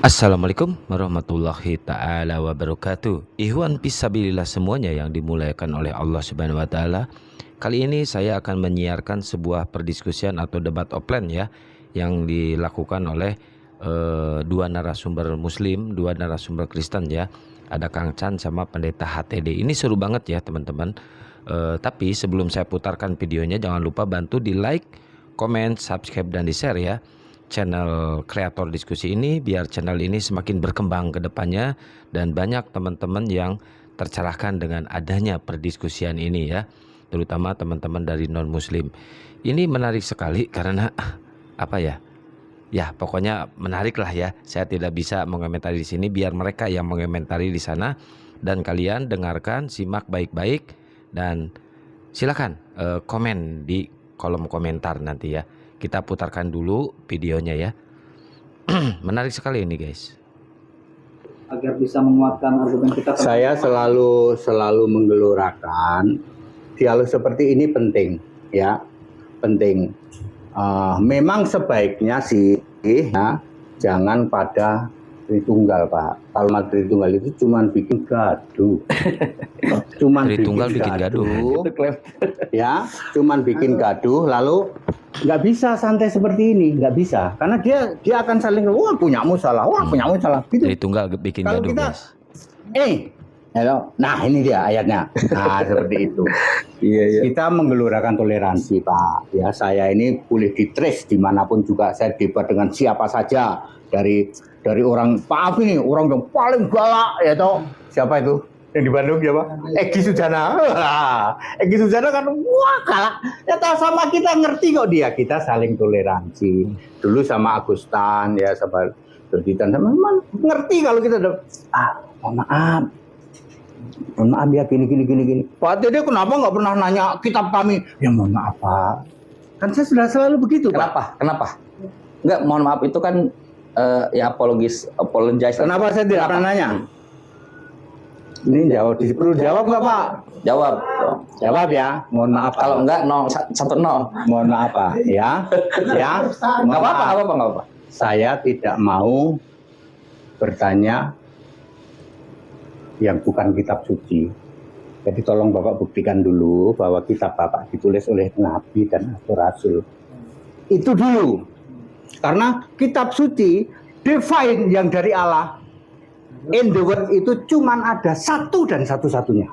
Assalamualaikum warahmatullahi ta'ala wabarakatuh. Ikhwan fisabilillah semuanya yang dimuliakan oleh Allah Subhanahu wa taala. Kali ini saya akan menyiarkan sebuah perdiskusian atau debat offline ya, yang dilakukan oleh dua narasumber muslim, dua narasumber Kristen ya. Ada Kang Chan sama Pendeta HTD. Ini seru banget ya teman-teman. Tapi sebelum saya putarkan videonya, jangan lupa bantu di like, komen, subscribe dan di share ya channel kreator diskusi ini, biar channel ini semakin berkembang ke depannya dan banyak teman-teman yang tercerahkan dengan adanya perdiskusian ini ya, terutama teman-teman dari non muslim. Ini menarik sekali karena apa ya? Ya, pokoknya menarik lah ya. Saya tidak bisa mengomentari di sini, biar mereka yang mengomentari di sana, dan kalian dengarkan, simak baik-baik dan silakan komen di kolom komentar nanti ya. Kita putarkan dulu videonya ya. Menarik sekali ini guys. Agar bisa menguatkan argumen kita. Saya selalu menggelorakan dialog seperti ini penting ya, penting. Memang sebaiknya sih ya, jangan pada Tritunggal Pak. Kalau Tritunggal itu cuma bikin gaduh. Cuman Tritunggal bikin gaduh. Ya, cuman bikin gaduh lalu nggak bisa santai seperti ini, nggak bisa. Karena dia akan saling, wah punyamu salah, wah punyamu salah. Gitu. Tritunggal bikin Kalau gaduh kita, guys. hello. Nah ini dia ayatnya. Nah seperti itu. Iya. Kita menggelorakan toleransi Pak. Ya saya ini boleh ditrace dimanapun juga, saya debat dengan siapa saja, dari orang Pak ini orang yang paling galak ya toh. Siapa itu? Yang di Bandung siapa? Egy Sujana. Egy Sujana kan wah galak. Ya tahu sama kita ngerti kok dia. Kita saling toleransi. Dulu sama Agustan ya, sama Doditan sama ngerti kalau kita udah mohon maaf ya gini. Pak Dede kenapa nggak pernah nanya kitab kami? Ya mohon maaf Pak. Kan saya sudah selalu begitu Pak. Kenapa? Enggak, mohon maaf itu kan ya apologize. Kenapa saya tidak pernah nanya? Ini perlu jawab nggak Pak? Jawab ya. Mohon maaf. Kalau enggak 1-0. Mohon maaf Pak. Ya. Enggak apa-apa. Saya tidak mau bertanya yang bukan kitab suci. Jadi tolong Bapak buktikan dulu bahwa kitab Bapak ditulis oleh Nabi dan Rasul. Itu dulu. Karena kitab suci define yang dari Allah. In the world itu cuman ada satu dan satu-satunya.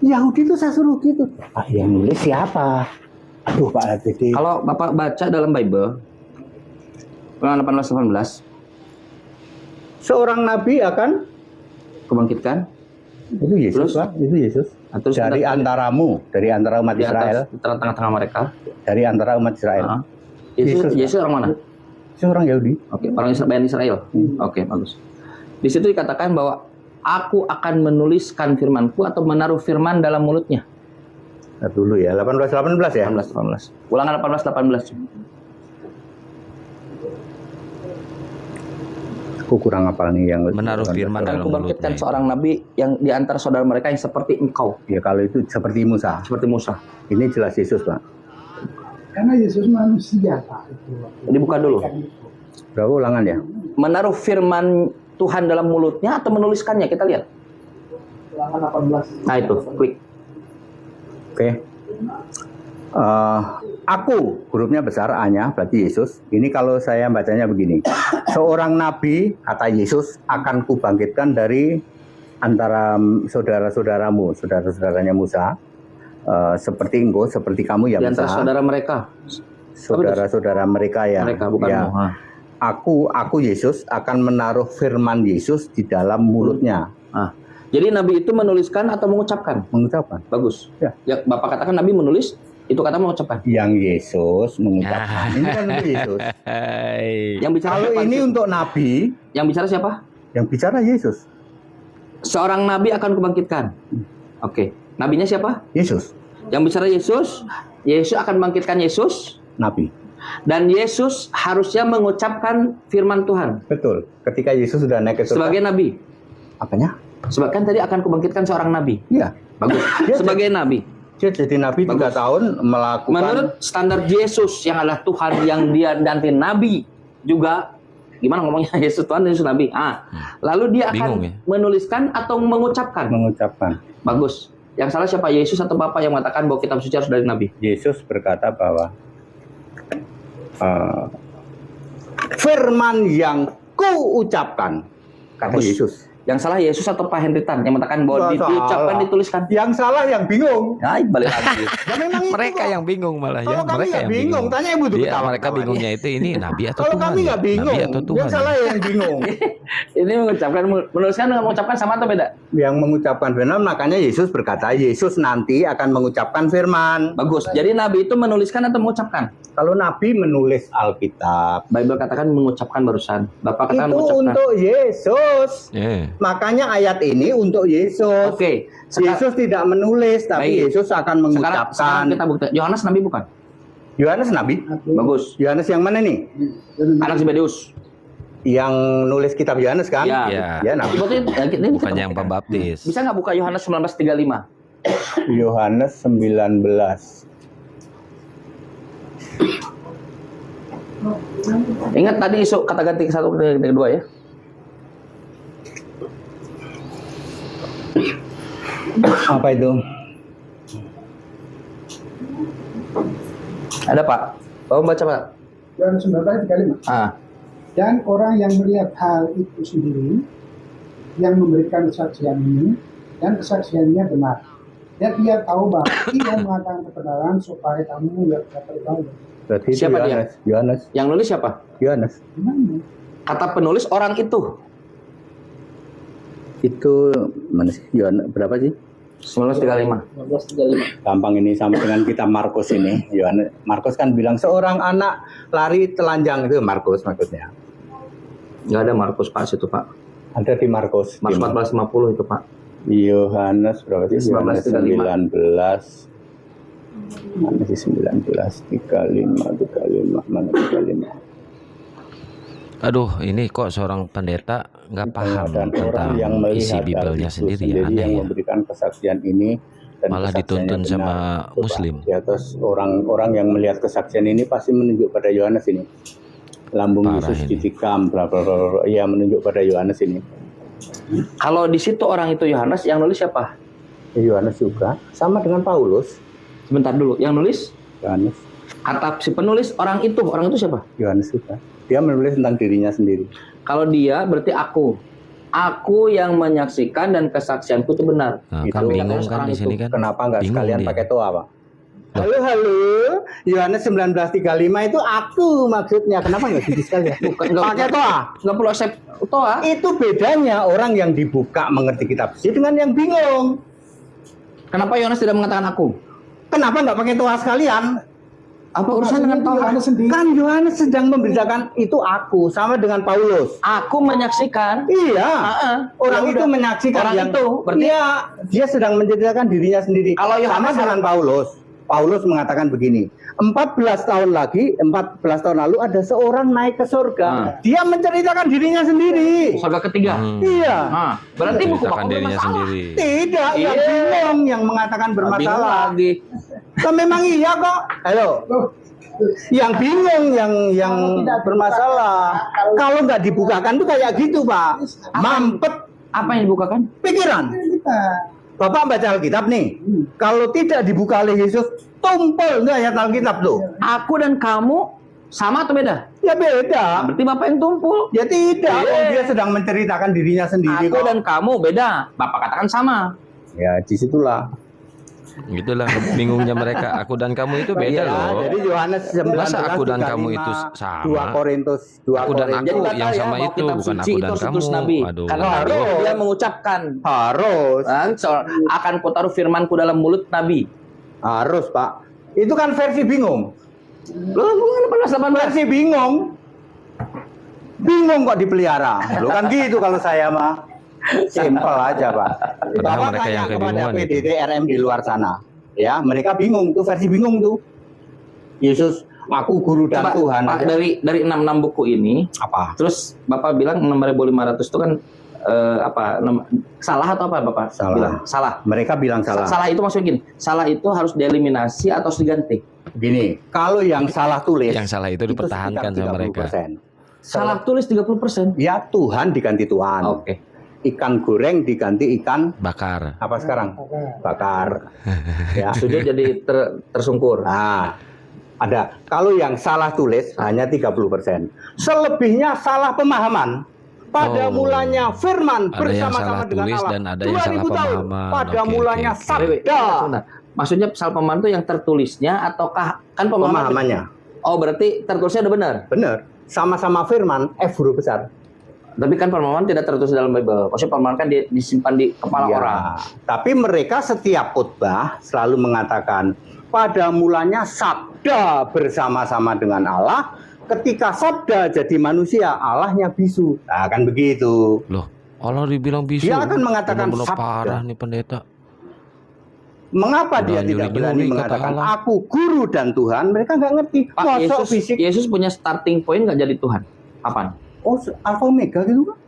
Yahudi itu saya suruh gitu. Yang nulis siapa? Aduh Pak RTD. Kalau Bapak baca dalam Bible Ulangan 18 seorang nabi akan kebangkitkan. Itu Yesus Pak, itu Yesus. Terus dari antara umat Israel. Tengah-tengah mereka. Dari antara umat Israel. Yesus orang mana? Seorang Yahudi. Oke, orang Israel. Oke, bagus. Di situ dikatakan bahwa aku akan menuliskan firmanku atau menaruh firman dalam mulutnya. Dulu ya, 18 ya. 18. Ulangan 18. Aku kurang hafal nih yang menaruh firman dalam mulutnya. Kubangkitkan seorang itu. nabi yang di antara saudara mereka yang seperti engkau. Ya kalau itu seperti Musa. Ini jelas Yesus Pak. Karena Yesus manusia Pak. Dibuka dulu. Berapa ulangan ya? Menaruh firman Tuhan dalam mulutnya atau menuliskannya, kita lihat. Ulangan 18. Nah itu, klik. Oke. Aku, hurufnya besar A-nya, berarti Yesus. Ini kalau saya bacanya begini. Seorang nabi, kata Yesus, akan kubangkitkan dari antara saudara-saudaramu, saudara-saudaranya Musa. Seperti engkau, seperti kamu ya Musa. Di antara saudara mereka. Saudara-saudara mereka ya. Mereka, bukan ya. Aku Yesus akan menaruh firman Yesus di dalam mulutnya. Jadi Nabi itu menuliskan atau mengucapkan? Mengucapkan. Bagus. Ya. Bapak katakan Nabi menulis, itu kata mengucapkan. Yang Yesus mengucapkan. Ini kan untuk Yesus. Yang bicara Kalau siapa? ini untuk Nabi. Yang bicara siapa? Yang bicara Yesus. Seorang Nabi akan kubangkitkan. Oke. Nabinya siapa? Yesus. Yang bicara Yesus. Yesus akan membangkitkan Yesus. Nabi. Dan Yesus harusnya mengucapkan firman Tuhan. Betul. Ketika Yesus sudah naik ke surga. Sebagai Nabi. Apanya? Sebab kan tadi akan kubangkitkan seorang Nabi. Iya. Bagus. Sebagai Nabi. Dia jadi Nabi 3 tahun melakukan. Menurut standar Yesus yang adalah Tuhan yang dia nanti Nabi juga Gimana ngomongnya? Yesus Tuhan dan Yesus Nabi. Lalu dia akan Bingung ya? menuliskan atau mengucapkan. Mengucapkan. Bagus. Yang salah siapa? Yesus atau Bapak yang mengatakan bahwa kitab suci harus dari Nabi? Yesus berkata bahwa firman yang kuucapkan, kata Bagus. Yesus. Yang salah Yesus atau Pak Henry Tan yang mengatakan bahwa Nggak diucapkan, salah. dituliskan. Yang salah yang bingung. Nah, balik lagi. Ya memang itu Mereka kok. yang bingung malah ya. Kalau kami Mereka nggak yang bingung, tanya Ibu Tuh Dia, ketawa-ketawa. mereka bingungnya itu ini nabi atau Kalau Tuhan? kami nggak bingung, Nabi atau Tuhan? yang salah yang bingung. Ini mengucapkan, menuliskan dengan mengucapkan sama atau beda? Yang mengucapkan firman, makanya Yesus berkata, Yesus nanti akan mengucapkan firman. Bagus. Jadi Nabi itu menuliskan atau mengucapkan? Kalau Nabi menulis Alkitab, Bible katakan mengucapkan barusan. Bapak katakan itu mengucapkan. untuk Yesus. Eh, Makanya ayat ini untuk Yesus. Oke. Yesus tidak menulis, tapi Baik. Yesus akan Sekarang mengucapkan. kita buktikan. Yohanes Nabi bukan? Yohanes Nabi. Bagus. Yohanes yang mana nih? Anak Zebedeus. Yang nulis kitab Yohanes kan? Ya. Ya. Ya, Nabi. Berarti, ini bukan yang pembaptis. bisa nggak buka Yohanes 19:35? Yohanes 19. Ingat tadi isu kata ganti ke satu ke kedua ya. Apa itu? Ada Pak. Bapak baca Pak. Yohanes 19:35. Dan orang yang melihat hal itu sendiri, yang memberikan kesaksian ini, dan kesaksiannya benar. Dan ia tahu bahwa ia mengatakan kebenaran supaya kamu tidak tertawa. Berarti itu Siapa dia? Yohanes. Yohanes. Yang nulis siapa? Yohanes. Gimana? Kata penulis orang itu. Itu mana sih? Yohanes berapa sih? 19:35. 19:35. Gampang ini sama dengan kitab Markus ini. Yohanes, Markus kan bilang seorang anak lari telanjang, itu Markus maksudnya. Nggak ada Markus Pak situ Pak. Ada di Markus. Markus 14:50 itu Pak. Yohanes berapa sih? Yohanes 19:35. 19. Mana sih 19? 35 mana 35? Aduh, ini kok seorang pendeta nggak paham Dan orang tentang yang isi melihat Bibelnya itu sendiri ya, aneh yang ya. memberikan kesaksian ini dan Malah kesaksiannya dituntun benar. sama Coba, Muslim. Di atas orang-orang yang melihat kesaksian ini pasti menunjuk pada Yohanes ini. Lambung Parah Yesus ini. ditikam, bla bla bla bla. Ia menunjuk pada Yohanes ini. Kalau di situ orang itu Yohanes, yang nulis siapa? Yohanes juga sama dengan Paulus. Sebentar dulu. Yang nulis Yohanes, kata si penulis orang itu siapa? Yohanes juga. Dia menulis tentang dirinya sendiri. Kalau dia berarti aku. Aku yang menyaksikan dan kesaksianku itu benar. Nah, Itu kan bingung yang kan orang di sini itu. kan. Kenapa nggak Bingung sekalian dia. pakai toa, Pak? Halo, Yohanes 19:35 itu aku maksudnya. Kenapa nggak gitu sekalian? Pakai toa. Nggak perlu accept toa. Itu bedanya orang yang dibuka mengerti kitab suci dengan yang bingung. Kenapa Yohanes tidak mengatakan aku? Kenapa nggak pakai toa sekalian? Apa urusan dengan toa? Yohanes sendiri. Kan Yohanes sedang memberitakan itu aku sama dengan Paulus. Aku menyaksikan. Iya. Orang Ya itu udah. menyaksikan Orang yang itu, berarti- iya, dia sedang menceritakan dirinya sendiri. Kalau Yohanes sama dengan Paulus. Paulus mengatakan begini, 14 tahun lalu ada seorang naik ke surga. Dia menceritakan dirinya sendiri. Surga ketiga. Iya. Berarti buku Menceritakan baku dirinya bermasalah. sendiri. Tidak, yang Iya. bingung yang mengatakan Bingung bermasalah. lagi. Kan memang iya kok. Ayo. Yang bingung, yang bermasalah. Kalau nggak dibukakan tuh kayak gitu, Pak. Mampet Apa yang dibukakan? pikiran. Kita. Bapak baca Alkitab nih. Kalau tidak dibuka oleh Yesus, tumpul nggak ayat Alkitab tuh? Aku dan kamu sama atau beda? Ya beda. Berarti Bapak yang tumpul. Ya tidak. Iya. Oh, dia sedang menceritakan dirinya sendiri Aku kok. dan kamu beda. Bapak katakan sama. Ya disitulah. Gitulah bingungnya mereka. Aku dan kamu itu beda Iya, loh. jadi Yohanes 19 Masa aku dan kamu itu sama? 2 Korintus 2 Aku dan Korintus. aku Jadi batal yang ya sama bahwa itu, kitab bukan suci aku itu dan harus ditulis kamu. Nabi. Aduh. Karena Harus. dia mengucapkan. Harus. Kan, akan kutaruh firmanku dalam mulut Nabi. Harus, Pak. Itu kan versi bingung. Loh, bukan 18. Versi bingung. Bingung kok dipelihara. Lo kan gitu kalau saya mah. Simpel aja, Pak. Padahal Bapak mereka tanya yang kepada kebingungan itu. PDT RM di luar sana. Ya, mereka bingung tuh, versi bingung tuh. Yesus, aku guru dan Pak, Tuhan. Pak, aja. dari 66 buku ini, Apa? terus Bapak bilang 6.500 itu kan salah atau apa Bapak Salah. bilang? Salah. Mereka bilang salah. Salah itu maksudnya gini, salah itu harus dieliminasi atau harus diganti. Gini, kalau yang salah tulis, Yang salah itu dipertahankan sekitar sama mereka. 30%. Salah tulis 30%. Ya Tuhan diganti Tuhan. Oke. Ikan goreng diganti ikan Bakar. apa sekarang? Bakar. Ya. Sujud jadi tersungkur. Nah, ada. Kalau yang salah tulis hanya 30%. Selebihnya salah pemahaman. Pada Oh. mulanya firman Ada yang bersama-sama salah dengan tulis Allah. dan ada yang salah 2000 tahun. pemahaman. Pada Oke, mulanya oke, oke. sabda. Sebentar. Maksudnya salah pemahaman itu yang tertulisnya ataukah kan pemahaman? Pemahamannya. Oh, berarti tertulisnya udah benar. Benar. Sama-sama firman F huruf besar. Tapi kan pemahaman tidak tertulis dalam Bible. Maksudnya pemahaman kan disimpan di kepala Ya, orang. tapi mereka setiap khotbah selalu mengatakan pada mulanya sabda bersama-sama dengan Allah. Ketika sabda jadi manusia, Allahnya bisu. Nah, kan begitu. Loh, Allah dibilang bisu. Dia akan mengatakan Benar-benar sabda. parah nih pendeta. Mengapa Udah dia tidak berani nyuri-nyuri kata mengatakan Allah. aku guru dan Tuhan? Mereka nggak ngerti. Pak, Masa fisik. Yesus punya starting point nggak jadi Tuhan? Kapan? Oh, Alfa Omega gitu kan?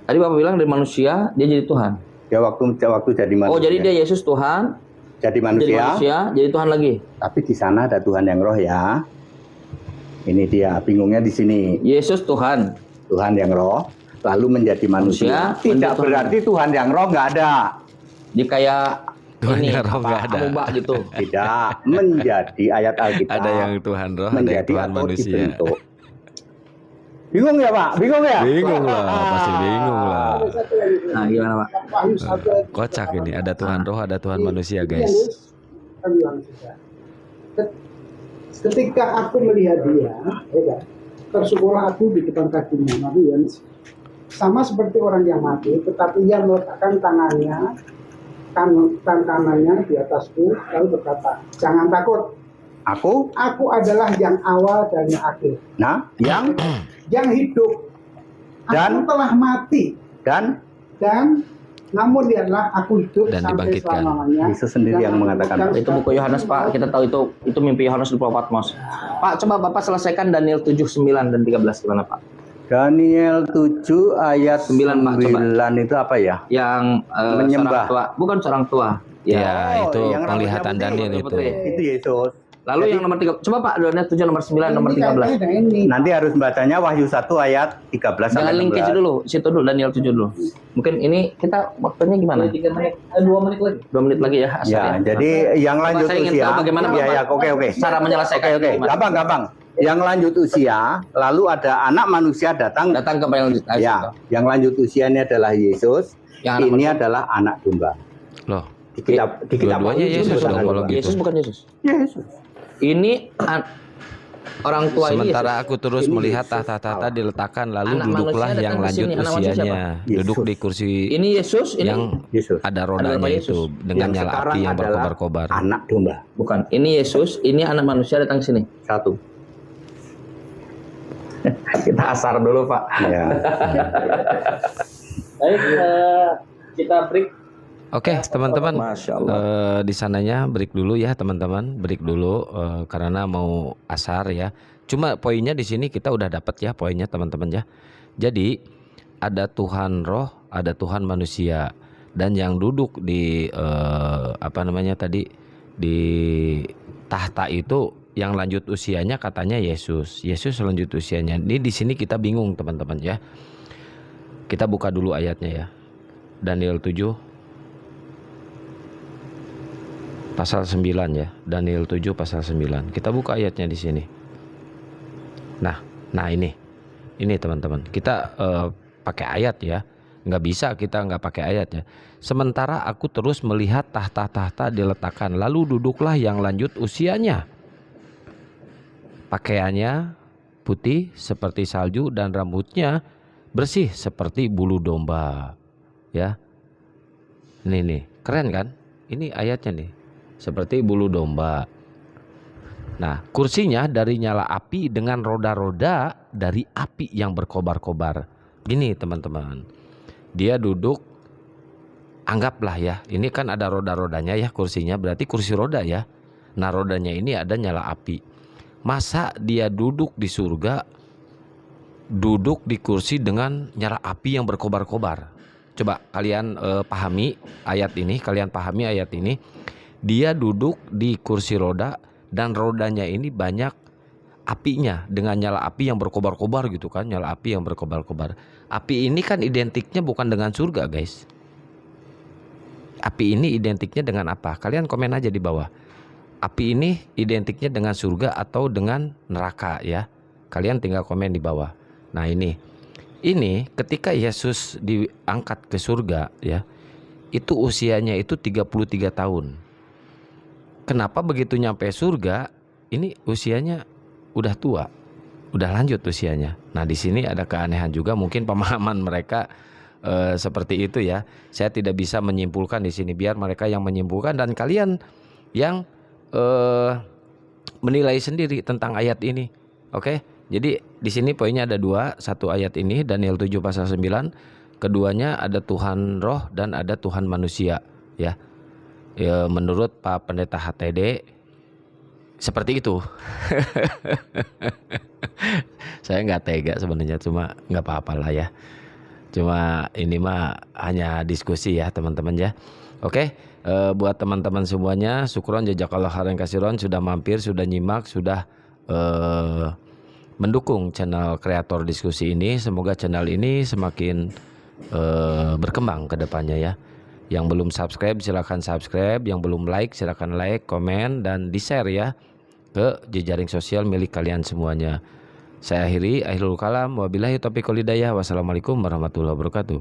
Tadi Bapak bilang dari manusia dia jadi Tuhan. Ya waktu jadi manusia. Oh, jadi dia Yesus Tuhan, jadi jadi manusia. manusia, jadi Tuhan lagi. Tapi di sana ada Tuhan yang roh ya. Ini dia bingungnya di sini. Yesus Tuhan. Tuhan yang roh lalu menjadi manusia. Manusia, Tidak menjadi berarti Tuhan yang roh nggak ada. Dia kayak Tuhan ini yang roh nggak ada. amuba gitu. Tidak menjadi ayat Alkitab. Ada yang Tuhan roh, ada yang menjadi Tuhan atau manusia. dibentuk. Bingung ya Pak? Bingung ya? Bingung lah, pasti bingung lah. Ada satu lagi. Nah, gimana, Pak? Wahyu 1 ayat Kocak ini, ada Tuhan roh, ada Tuhan manusia, Ini guys. Yesus kan bilang juga, ketika aku melihat dia, ya kan, tersukurlah aku di depan kakinya, Nabi Yohanes. Sama seperti orang yang mati, tetapi ia meletakkan tangannya, kanannya di atasku, lalu berkata, jangan takut, Aku, adalah yang awal dan yang akhir, nah, yang hidup. Dan- Aku telah mati, dan dan namun lihatlah aku hidup Dan sampai dibangkitkan. selama-lamanya. Yesus sendiri yang mengatakan. Itu buku Yohanes, Pak. Kita tahu itu mimpi Yohanes di Pulau Patmos. Pak, coba Bapak selesaikan Daniel 7, 9 dan 13 gimana, Pak? Daniel 7 ayat 9, Pak, coba. 9 itu apa ya? Yang Menyembah. seorang tua, bukan seorang tua. Ya, Oh, itu yang rambutnya penglihatan putih, Daniel rambutnya itu. putih. Itu Yesus. Lalu yang nomor 3, coba Pak, Daniel 7 nomor 9 nomor Ini 13. kaitannya dengan ini. Nanti harus bacanya Wahyu 1 ayat 13 Jangan sampai linkage 16. dulu, situ dulu Daniel 7 dulu. Mungkin ini kita waktunya gimana? 3 menit, 2 menit lagi. 2 menit lagi ya, asal Ya, jadi yang Coba lanjut saya ingin usia. tahu bagaimana ya, Bapak ya, oke. cara menyelesaikan Oke, gimana? gampang. Yang lanjut usia, lalu ada anak manusia datang. Datang ke yang Ya, yang lanjut usianya adalah Yesus. Yang anak Ini manusia. adalah anak domba. Loh, Di kitab dua-duanya Wahyu Yesus disebut dong anak kalau domba. gitu. Yesus bukan Yesus. Yesus. Ini orang tua sementara ini aku terus Ini melihat Yesus tahta-tahta Allah. diletakkan, lalu Anak duduklah manusia yang datang ke lanjut sini. Anak manusia usianya. siapa? Duduk Yesus. di kursi ini Yesus, ini yang Yesus. ada rodanya Bapak itu Yesus. dengan Yang nyala sekarang api yang adalah berkobar-kobar. Anak domba. bukan. Ini Yesus, ini anak manusia datang ke sini. Satu. Kita asar dulu, Pak. Ya. Baik, kita break. Oke, teman-teman. Masya Allah. Di sananya break dulu ya, teman-teman. Break dulu karena mau asar ya. Cuma poinnya di sini kita udah dapat ya poinnya, teman-teman ya. Jadi ada Tuhan roh, ada Tuhan manusia, dan yang duduk di di tahta itu yang lanjut usianya katanya Yesus. Yesus lanjut usianya. Ini di sini kita bingung, teman-teman ya. Kita buka dulu ayatnya ya. Daniel 7 pasal 9 ya. Daniel 7 pasal 9. Kita buka ayatnya di sini. Nah ini teman-teman. Kita pakai ayat ya. Nggak bisa kita nggak pakai ayat ya. Sementara aku terus melihat tahta-tahta diletakkan, lalu duduklah yang lanjut usianya. Pakaiannya putih seperti salju dan rambutnya bersih seperti bulu domba. Ya. Nih, keren kan? Ini ayatnya nih. Seperti bulu domba. Nah, kursinya dari nyala api dengan roda-roda dari api yang berkobar-kobar. Gini teman-teman. Dia duduk, anggaplah ya, ini kan ada roda-rodanya ya kursinya, berarti kursi roda ya. Nah, rodanya ini ada nyala api. Masa dia duduk di surga, duduk di kursi dengan nyala api yang berkobar-kobar? Coba kalian pahami ayat ini. Dia duduk di kursi roda dan rodanya ini banyak apinya dengan nyala api yang berkobar-kobar gitu kan, nyala api yang berkobar-kobar. Api ini kan identiknya bukan dengan surga, guys. Api ini identiknya dengan apa? Kalian komen aja di bawah. Api ini identiknya dengan surga atau dengan neraka ya. Kalian tinggal komen di bawah. Nah, ini ketika Yesus diangkat ke surga ya, itu usianya itu 33 tahun. Kenapa begitu nyampe surga, ini usianya udah tua, udah lanjut usianya. Nah, di sini ada keanehan juga, mungkin pemahaman mereka seperti itu ya. Saya tidak bisa menyimpulkan di sini, biar mereka yang menyimpulkan dan kalian yang menilai sendiri tentang ayat ini. Oke? Jadi di sini poinnya ada dua, satu ayat ini Daniel 7 pasal 9, keduanya ada Tuhan roh dan ada Tuhan manusia ya. Menurut Pak Pendeta HTD seperti itu. Saya nggak tega sebenarnya, cuma nggak apa-apa lah ya. Cuma ini mah hanya diskusi ya teman-teman ya. Oke, buat teman-teman semuanya, syukron jazakallah khairan kasiron sudah mampir, sudah nyimak, sudah mendukung channel kreator diskusi ini. Semoga channel ini semakin berkembang ke depannya ya. Yang belum subscribe silakan subscribe, yang belum like silakan like, komen dan di-share ya ke jejaring sosial milik kalian semuanya. Saya akhiri, akhirul kalam, wabillahi taufiq wal hidayah, wassalamualaikum warahmatullahi wabarakatuh.